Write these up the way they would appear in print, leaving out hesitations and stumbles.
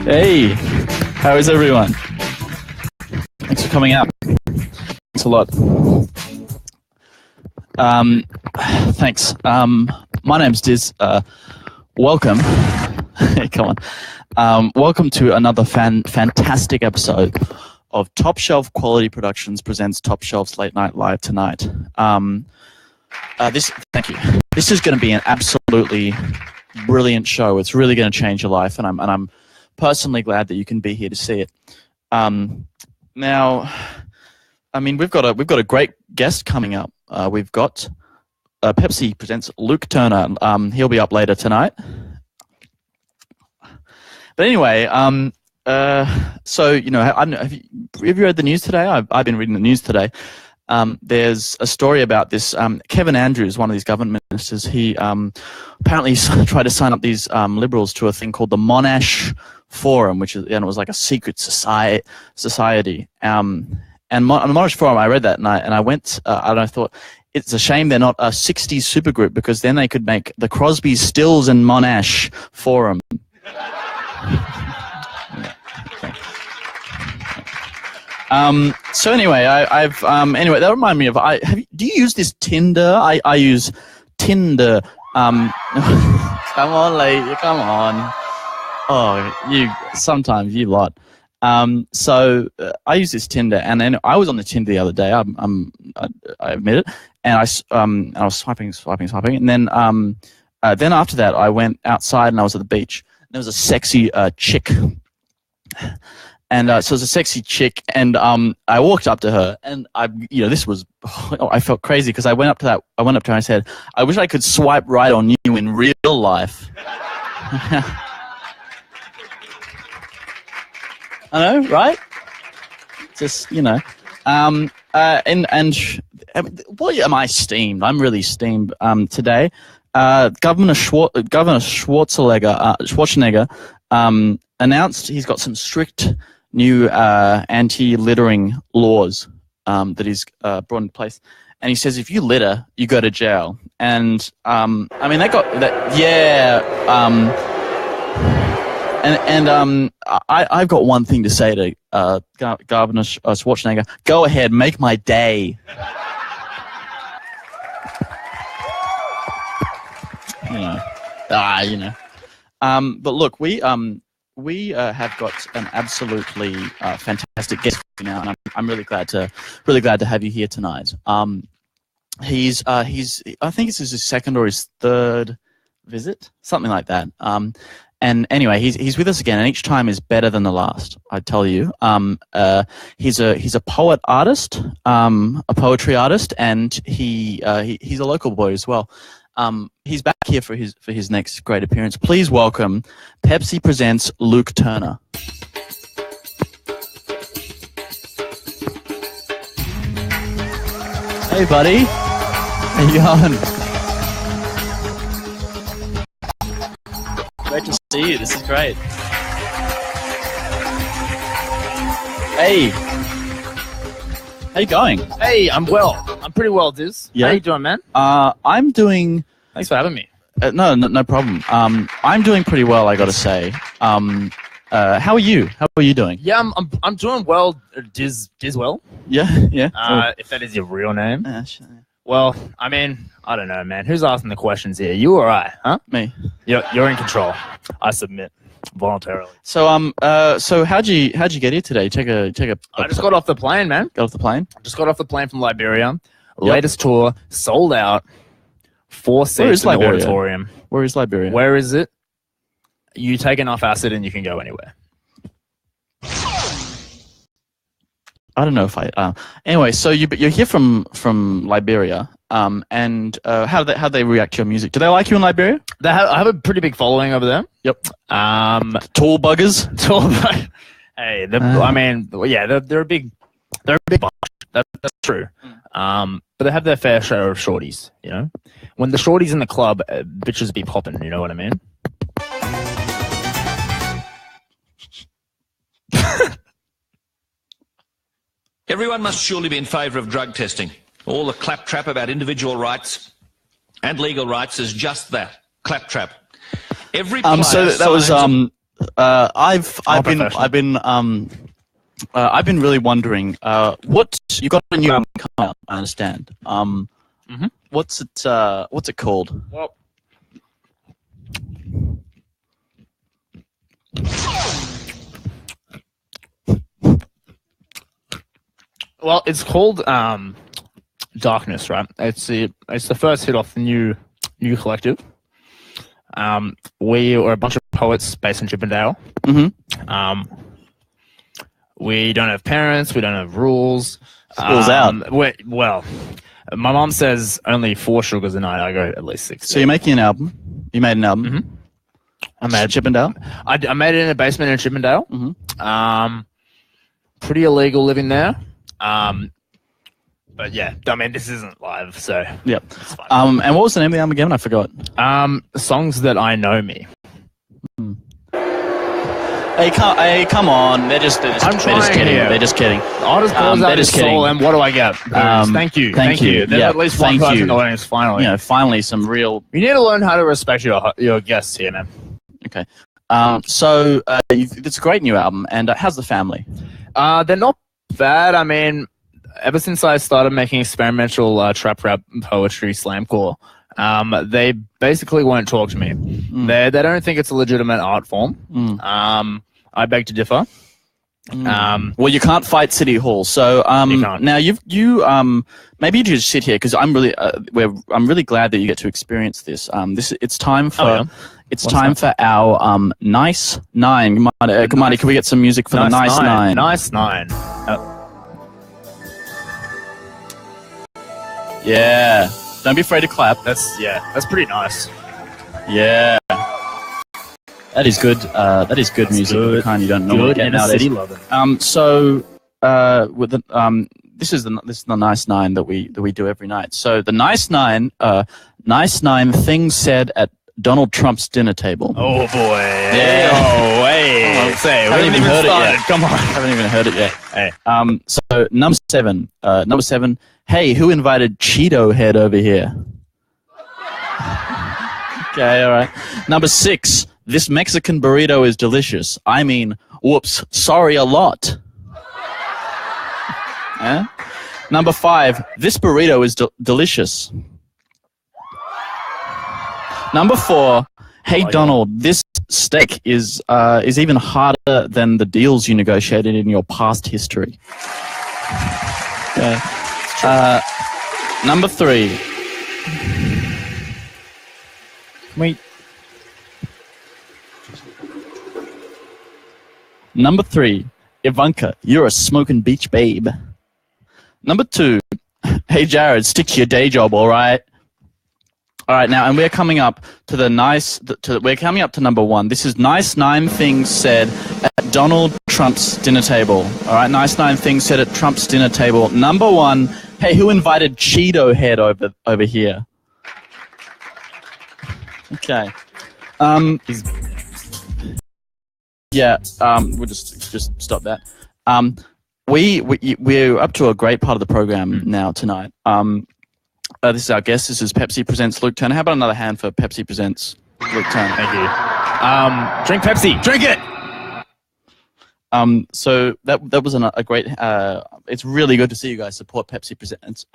Hey, how is everyone? Thanks for coming out. Thanks a lot. Thanks. My name's Diz. Welcome. Come on. Welcome to another fantastic episode of Top Shelf Quality Productions presents Top Shelf's Late Night Live tonight. Thank you. This is going to be an absolutely brilliant show. It's really going to change your life, and I'm personally glad that you can be here to see it. Now, I mean, we've got a great guest coming up. We've got Pepsi presents Luke Turner. He'll be up later tonight. But anyway, so you know, have you read the news today? I've been reading the news today. There's a story about this. Kevin Andrews, one of these government ministers, he apparently tried to sign up these liberals to a thing called the Monash Forum, which is, and it was like a secret society. And Monash Forum, I read that and I went, and I thought, it's a shame they're not a 60s supergroup, because then they could make the Crosby, Stills and Monash Forum. So anyway, anyway, that reminded me of, do you use this Tinder? I use Tinder. Come on, lady, come on. Oh, sometimes you lot. So I use this Tinder, and then I was on the Tinder the other day. I admit it, and I was swiping, and then after that, I went outside and I was at the beach. And there was a sexy chick. And so it was a sexy chick, and I walked up to her, and this was, I felt crazy because I went up to her and I said, "I wish I could swipe right on you in real life." I know, right? Just and boy, am I steamed? I'm really steamed today. Governor Schwarzenegger announced he's got some strict new anti-littering laws that he's brought into place, and he says if you litter, you go to jail. And I mean, I've got one thing to say to Governor Schwarzenegger: go ahead, make my day. But look, we have got an absolutely fantastic guest now, and I'm really glad to have you here tonight. He's I think this is his second or his third visit, something like that. And anyway, he's with us again, and each time is better than the last, I tell you. He's a poetry artist, and he's a local boy as well. He's back here for his next great appearance. Please welcome Pepsi presents Luke Turner. Hey, buddy. How you going? Great to see you. This is great. Hey. How you going? Hey, I'm well. I'm pretty well, Diz. Yeah. How you doing, man? I'm doing... Thanks for having me. No problem. I'm doing pretty well, I gotta say. How are you? How are you doing? Yeah, I'm doing well, Diz well. Yeah. If that is your real name. Sure. Well, I mean, I don't know, man. Who's asking the questions here? You or I? Huh? Me. You're in control. I submit voluntarily. So how'd you get here today? I just got off the plane, man. Got off the plane? Just got off the plane from Liberia. Latest tour, sold out. 4 seats in the auditorium. Where is Liberia? Where is it? You take enough acid and you can go anywhere. I don't know if anyway, so you're here from Liberia, and how do they react to your music? Do they like you in Liberia? I have a pretty big following over there. Yep. Tall buggers. Hey, I mean, yeah, they're a big bunch. That's true. But they have their fair share of shorties. You know, when the shorties in the club, bitches be popping. You know what I mean? Everyone must surely be in favour of drug testing. All the claptrap about individual rights and legal rights is just that, claptrap. Every player so that was I've been really wondering. What you got a new album coming out? I understand. What's it called? Well, it's called Darkness, right? It's the first hit off the new collective. We are a bunch of poets based in Chippendale. We don't have parents. We don't have rules. School's out. Well, my mom says only 4 sugars a night. I go at least 6. So you're making an album. You made an album. I made Chippendale. I made it in a basement in Chippendale. Pretty illegal living there. But yeah, I mean, this isn't live, so yep. It's fine. And what was the name of the album again? I forgot. Songs That I Know Me. Hey, come on! They're just kidding. Here. They're just kidding. I'll just close out his soul, and what do I get? Thank you. There's at least one person in the audience. Finally, finally some real. You need to learn how to respect your guests here, man. Okay. So it's a great new album, and how's the family? They're not bad. I mean, ever since I started making experimental trap rap poetry slamcore, they basically won't talk to me. They don't think it's a legitimate art form. I beg to differ. Well, you can't fight City Hall, so now you maybe you just sit here because I'm really glad that you get to experience this. It's time for for our Nice Nine. Kamani, can we get some music for the Nice Nine? Nice Nine. Yeah. Don't be afraid to clap. That's pretty nice. Yeah. That is good. That is good music. The kind you don't normally get nowadays. This is the Nice Nine that we do every night. So the Nice Nine things said at Donald Trump's dinner table. Oh boy! Yeah. Oh wait! Haven't even heard it yet. Come on! Haven't even heard it yet. Hey. So number seven. Hey, who invited Cheeto Head over here? Okay, all right. Number 6. This Mexican burrito is delicious. I mean, whoops, sorry a lot. Yeah? Number 5. This burrito is delicious. Number 4. Hey, Donald, this steak is even harder than the deals you negotiated in your past history. Okay. Number 3. Wait. Number 3. Ivanka, you're a smoking beach babe. Number 2. Hey, Jared, stick to your day job, all right? All right, now, and we're coming up to we're coming up to number 1. This is Nice 9 things said at Donald Trump's dinner table. All right, Nice 9 things said at Trump's dinner table. Number 1, hey, who invited Cheeto Head over here? Okay. We'll just stop that. We're up to a great part of the program now tonight. This is our guest. This is Pepsi Presents Luke Turner. How about another hand for Pepsi Presents Luke Turner? Thank you. Drink Pepsi. Drink it. So that was a great. It's really good to see you guys support Pepsi Presents.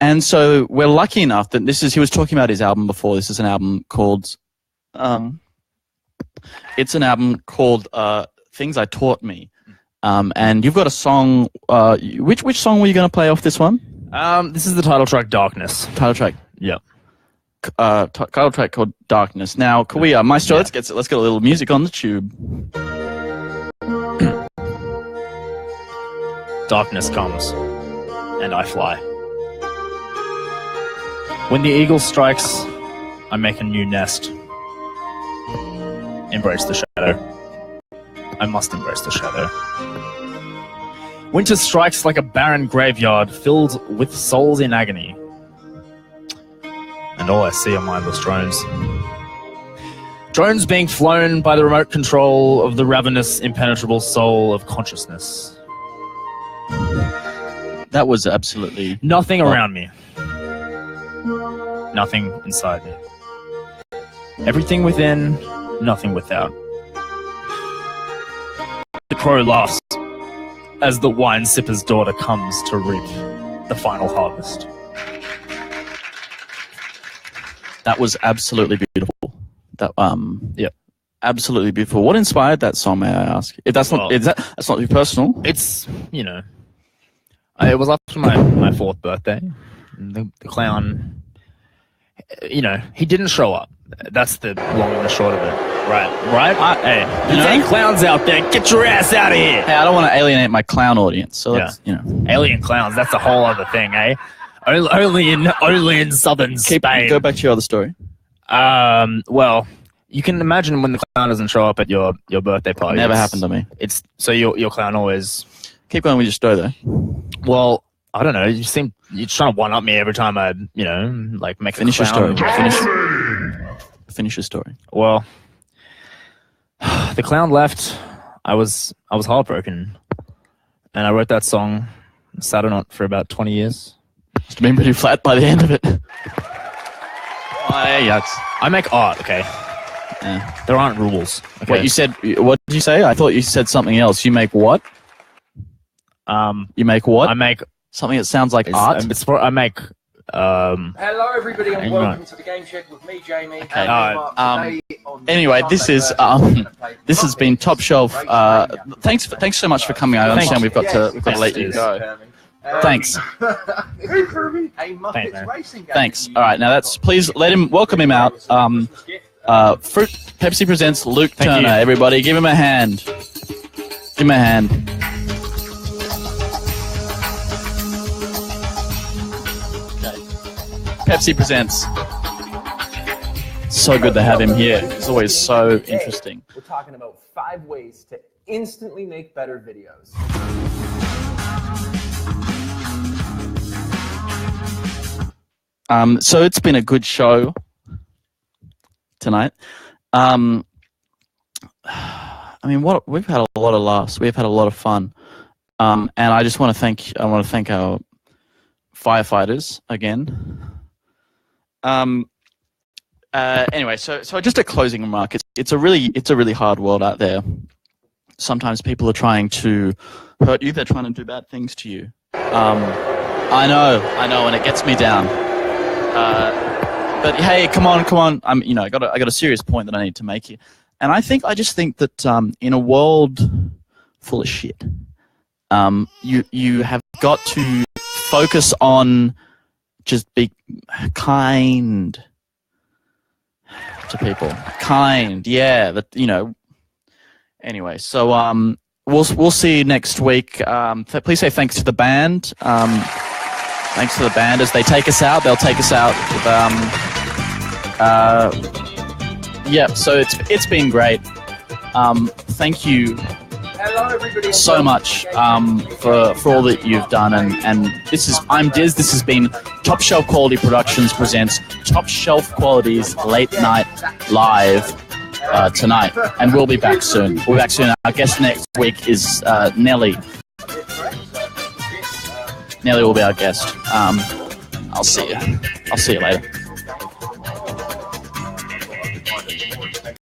And so we're lucky enough that he was talking about his album before. This is an album called. It's an album called Things I Taught Me. And you've got a song. Which song were you going to play off this one? This is the title track, Darkness. Title track. Yeah. Title track called Darkness. Now, can we, Maestro, let's get a little music on the tube. Darkness comes, and I fly. When the eagle strikes, I make a new nest. Embrace the shadow. I must embrace the shadow. Winter strikes like a barren graveyard filled with souls in agony. And all I see are mindless drones. Drones being flown by the remote control of the ravenous, impenetrable soul of consciousness. That was absolutely... Nothing around me. Nothing inside me. Everything within, nothing without. the crow laughs as the wine sipper's daughter comes to reap the final harvest. That was absolutely beautiful. That Yep. absolutely beautiful. What inspired that song, may I ask? If that's not that's not too personal. It's, you know, it was after my 4th birthday. The clown, you know, he didn't show up. That's the long and the short of it. Right? Hey, there's any clowns out there, get your ass out of here. Hey, I don't want to alienate my clown audience, so let's, you know. Alien clowns, that's a whole other thing, eh? Only in southern Spain. Go back to your other story. Well, you can imagine when the clown doesn't show up at your birthday party. Never happened to me. It's so your clown always. Keep going with your story though. Well, I don't know. You're trying to one up me every time I, you know, like make Finish a your clown. story. Finish your story. Well, the clown left. I was heartbroken, and I wrote that song, sat on it for about 20 years. Must have been pretty flat by the end of it. I make art, okay? Yeah. There aren't rules. Okay? What did you say? I thought you said something else. You make what? You make what? I make something that sounds like art. I make. Hello, everybody, and welcome to the Game Shed with me, Jamie. Okay. Anyway, this has been Top Shelf. Thanks so much for coming. I understand we've got to let you go. Thanks. Thanks. All right, now please welcome him out. Fruit Pepsi presents Luke Turner. Everybody, give him a hand. Give him a hand. Pepsi presents. So good to have him here. It's always so interesting. We're talking about 5 ways to instantly make better videos. So it's been a good show tonight. I mean, we've had a lot of laughs. We've had a lot of fun, and I just want to thank our firefighters again. Anyway, so just a closing remark. It's a really hard world out there. Sometimes people are trying to hurt you. They're trying to do bad things to you. I know, and it gets me down. But hey, come on. I got a serious point that I need to make here. And I just think that in a world full of shit, you have got to focus on just be kind to people. Kind, yeah. Anyway, so we'll see you next week. Please say thanks to the band. Thanks to the band as they take us out. They'll take us out with, so it's been great. Thank you so much for all that you've done, and I'm Diz. This has been Top Shelf Quality Productions presents Top Shelf Quality's Late Night Live tonight, and we'll be back soon. Our guest next week is Nelly. Nelly will be our guest. I'll see you later.